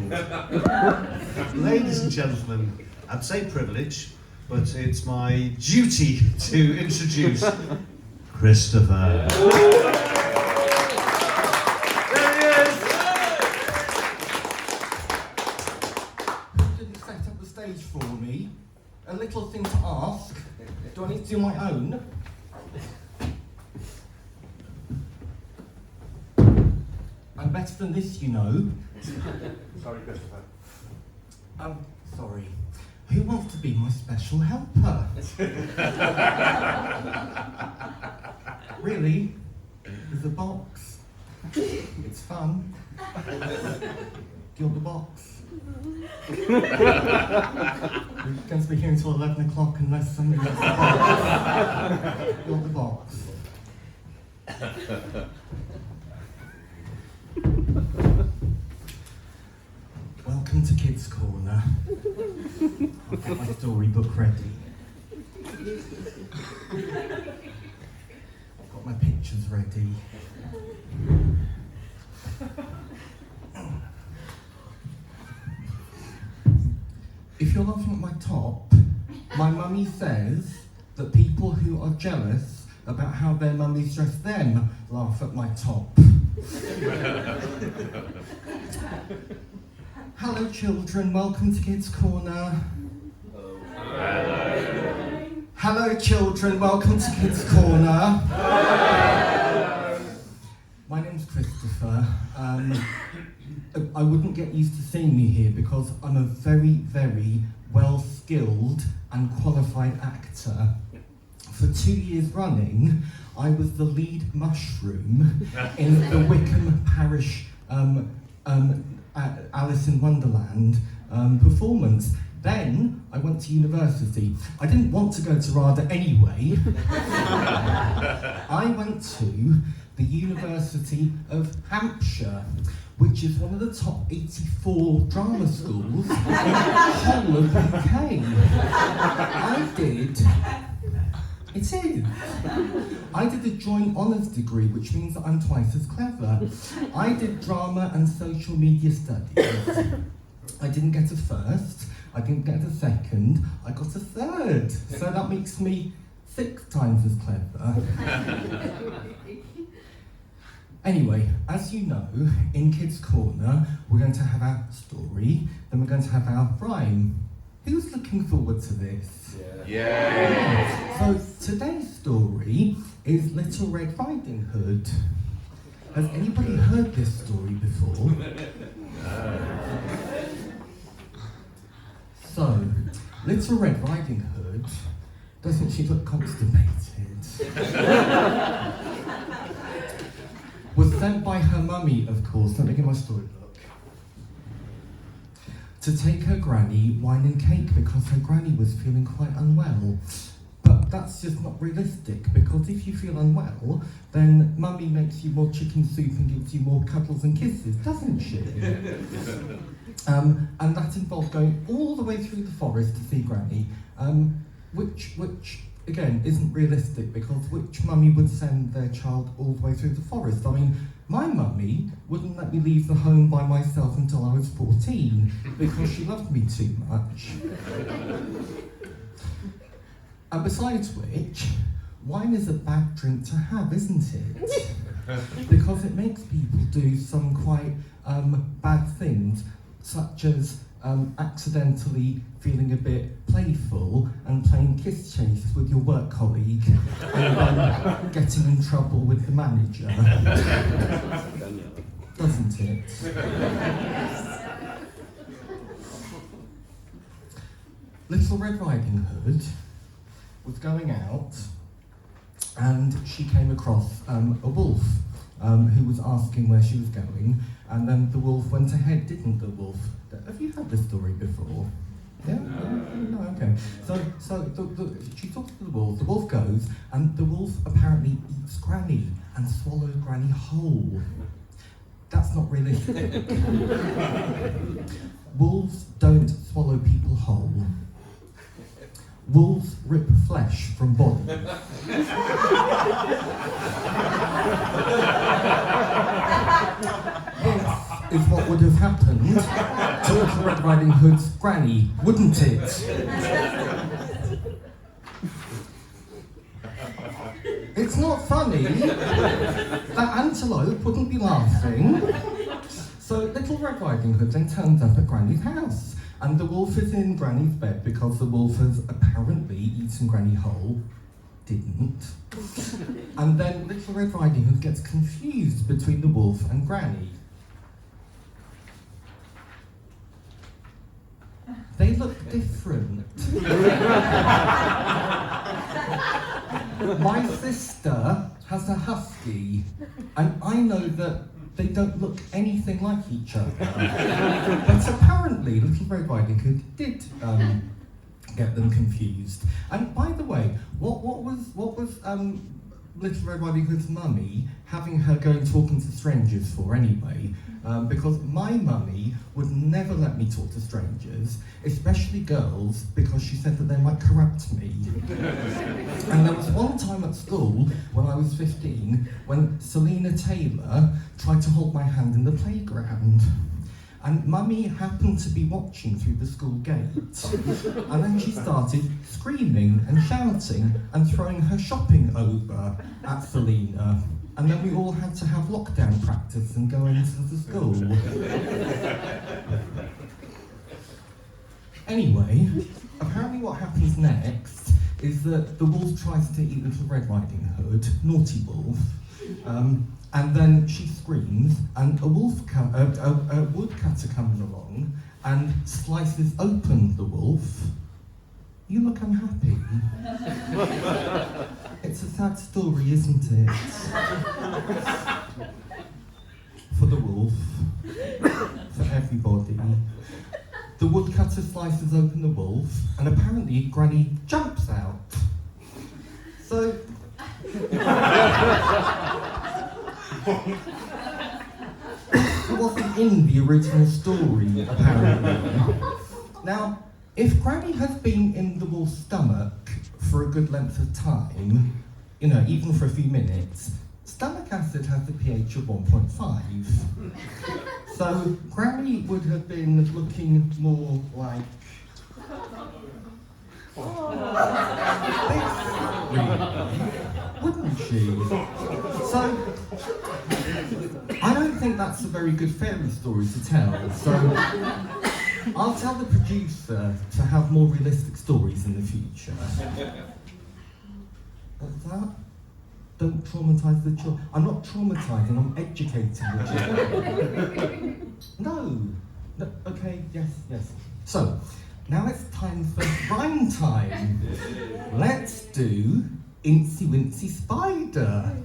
Ladies and gentlemen, I'd say privilege, but it's my duty to introduce Christopher. There he is! You didn't set up the stage for me. A little thing to ask. Do I need to do my own? I'm better than this, you know. Sorry, Christopher. Sorry. Who wants to be my special helper? Really? There's a box. It's fun. Gild the box. We're going to be here until 11 o'clock unless somebody lets the box. Gild the box. Welcome to Kids Corner. I've got my storybook ready. I've got my pictures ready. If you're laughing at my top, my mummy says that people who are jealous about how their mummies dress them laugh at my top. Hello children, welcome to Kids Corner. Hello. Hello children, welcome to Kids Corner. Hello. My name's Christopher. I wouldn't get used to seeing me here because I'm a very, very well-skilled and qualified actor. For 2 years running, I was the lead mushroom in the Wickham Parish Alice in Wonderland performance. Then I went to university. I didn't want to go to RADA anyway. I went to the University of Hampshire, which is one of the top 84 drama schools in the whole of the UK. I did a joint honours degree, which means that I'm twice as clever. I did drama and social media studies. I didn't get a first, I didn't get a second, I got a third. So that makes me 6 times as clever. Anyway, as you know, in Kids Corner, we're going to have our story, then we're going to have our rhyme. Who's looking forward to this? Yeah. So today's story is Little Red Riding Hood. Has anybody heard this story before? So, Little Red Riding Hood, doesn't she look constipated? Was sent by her mummy, of course, let me get my storybook, to take her granny wine and cake because her granny was feeling quite unwell. But that's just not realistic, because if you feel unwell, then mummy makes you more chicken soup and gives you more cuddles and kisses, doesn't she? And that involved going all the way through the forest to see granny, which again isn't realistic, because which mummy would send their child all the way through the forest? I mean, my mummy wouldn't let me leave the home by myself until I was 14 because she loved me too much. And besides which, wine is a bad drink to have, isn't it? Because it makes people do some quite bad things, such as accidentally feeling a bit playful and playing kiss chase with your work colleague and then getting in trouble with the manager. Doesn't it? Little Red Riding Hood was going out and she came across a wolf who was asking where she was going, and then the wolf went ahead, didn't the wolf? Have you heard this story before? Yeah? No, okay. So she talks to the wolf goes, and the wolf apparently eats Granny and swallows Granny whole. That's not realistic. Wolves don't swallow people whole. Wolves rip flesh from bodies. is what would have happened to Little Red Riding Hood's granny, wouldn't it? It's not funny. That antelope wouldn't be laughing. So Little Red Riding Hood then turns up at Granny's house, and the wolf is in Granny's bed because the wolf has apparently eaten Granny whole. Didn't. And then Little Red Riding Hood gets confused between the wolf and Granny. They look different. My sister has a husky, and I know that they don't look anything like each other. But apparently, Little Red Riding Hood did get them confused. And by the way, what was Little Red Riding Hood's mummy having her going talking to strangers for anyway? Because my mummy would never let me talk to strangers, especially girls, because she said that they might corrupt me. And there was one time at school, when I was 15, when Selena Taylor tried to hold my hand in the playground. And Mummy happened to be watching through the school gate. And then she started screaming and shouting and throwing her shopping over at Selena. And then we all had to have lockdown practice and go into the school. Anyway, apparently what happens next is that the wolf tries to eat Little Red Riding Hood, naughty wolf, and then she screams, and a woodcutter comes along and slices open the wolf. You look unhappy. It's a sad story, isn't it? For the wolf, for everybody. The woodcutter slices open the wolf, and apparently Granny jumps out. So... It wasn't in the original story, apparently. Now, if Granny has been in the wolf's stomach for a good length of time, you know, even for a few minutes, stomach acid has a pH of 1.5. So Granny would have been looking more like... Wouldn't she? So, I don't think that's a very good fairy story to tell, so I'll tell the producer to have more realistic stories in the future. What's that? Don't traumatise the children. I'm not traumatising, I'm educating the children. No. Okay, yes. So, now it's time for rhyme time. Let's do Incy Wincy Spider.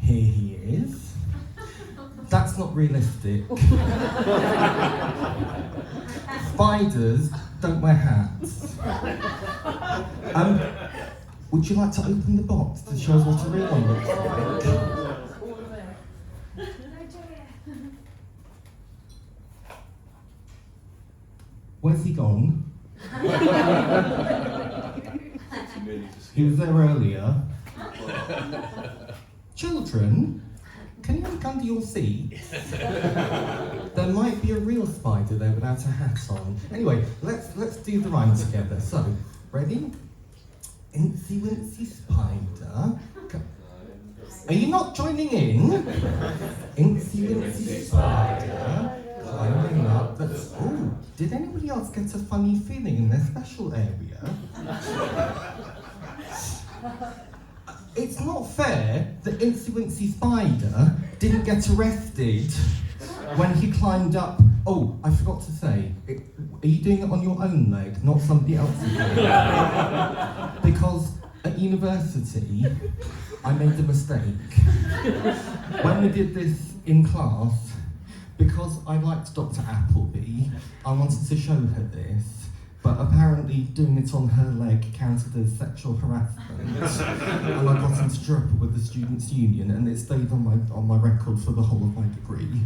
Here he is. That's not realistic. Spiders don't wear hats. Would you like to open the box to show us what a real one looks like? Where's he gone? He was there earlier. Children, can you look under your seat? There might be a real spider there without a hat on. Anyway, let's do the rhyme together. So, ready? Incy Wincy Spider. Are you not joining in? Incy Wincy Spider. Climbing up the... Oh, did anybody else get a funny feeling in their special area? It's not fair that Incy Wincy Spider didn't get arrested when he climbed up... Oh, I forgot to say, are you doing it on your own leg, not somebody else's leg? Because at university, I made a mistake. When we did this in class, because I liked Dr. Appleby, I wanted to show her this, but apparently doing it on her leg counted as sexual harassment. And I got into trouble with the Students' Union, and it stayed on my record for the whole of my degree.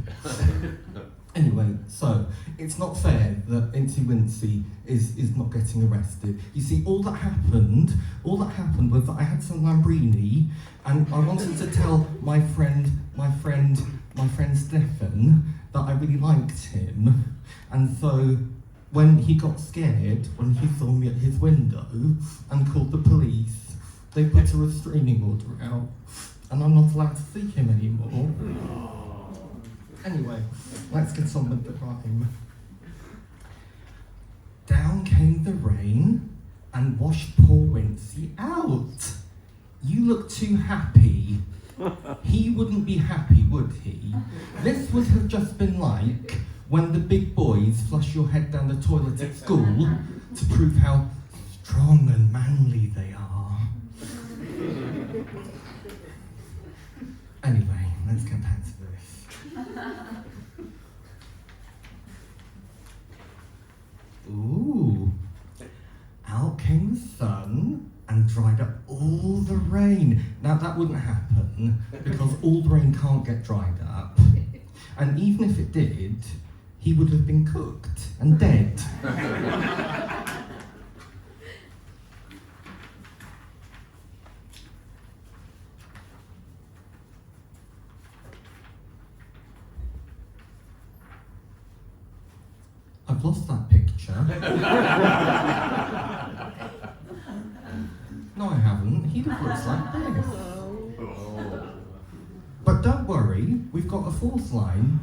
Anyway, so it's not fair that Wincy is not getting arrested. You see, all that happened was that I had some Lambrini, and I wanted to tell my friend Stefan that I really liked him, and so when he got scared, when he saw me at his window and called the police, they put a restraining order out, and I'm not allowed to see him anymore. Anyway, let's get on with the crime. Down came the rain and washed poor Wincy out. You look too happy. He wouldn't be happy, would he? This would have just been like when the big boys flush your head down the toilet at school to prove how strong and manly they are. Anyway, let's get back to this. Ooh, out came the sun and dried up all the rain. Now that wouldn't happen because all the rain can't get dried up. And even if it did, he would have been cooked and dead. I've lost that picture. No, I haven't. He looks like this. But don't worry, we've got a fourth line,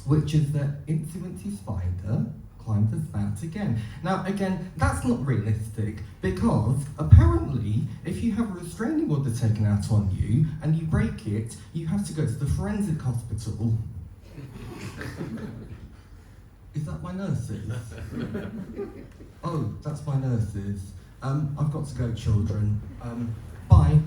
which is that Wincy Spider climbed the spout again. Now, again, that's not realistic, because apparently, if you have a restraining order taken out on you and you break it, you have to go to the forensic hospital. Is that my nurses? Oh, that's my nurses. I've got to go, children. Bye.